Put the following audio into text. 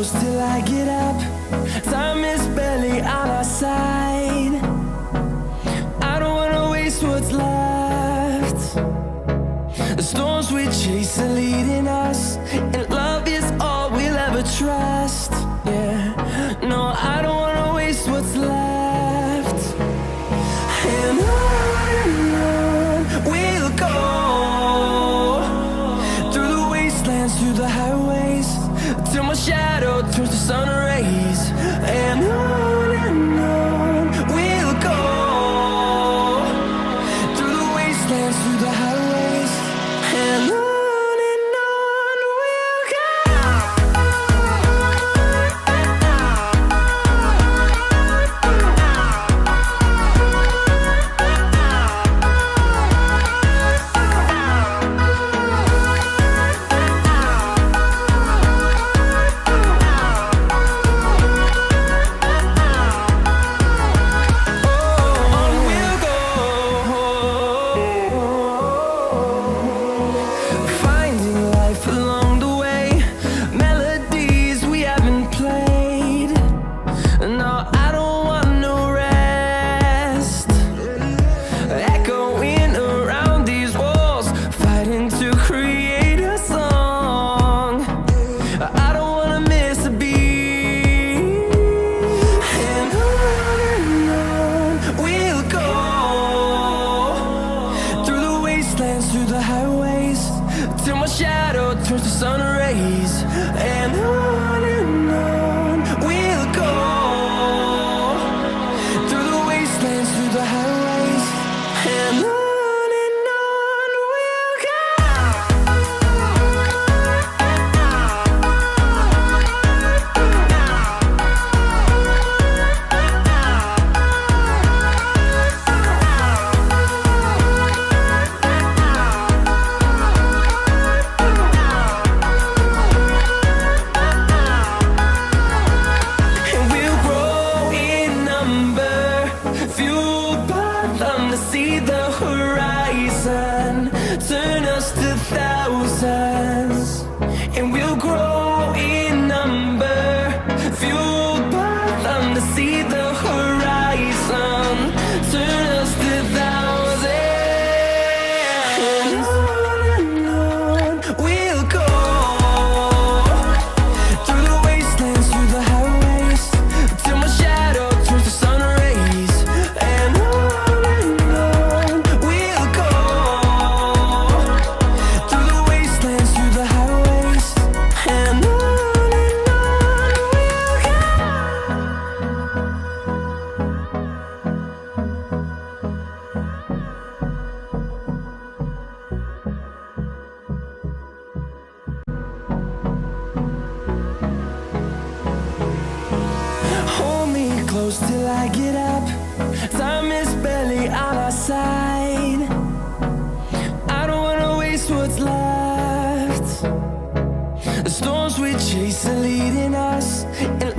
close till I get up. Time is barely on our side. I don't wanna waste what's left. The storms we chase are leading us, and love is all we'll ever trust. Yeah, no, I don't wanna waste what's left. And on we'll go, through the wastelands, through the highways, till my shadow turns to sun rays. And on we'll go, through the wastelands, through the highways, and on we'll go. Through the highways, till my shadow turns to sun rays. And on we'll go, through the wastelands, through the highways, and on we'll go. See the horizon, turn us to thousands, and we'll grow in number, fueled by them to see the horizon, turn us to thousands, and on we'll go, through the wastelands, through the highways, till my shadow turns to sun rays. And close till I get up. Time is barely on our side. I don't wanna waste what's left. The storms we chase are leading us, and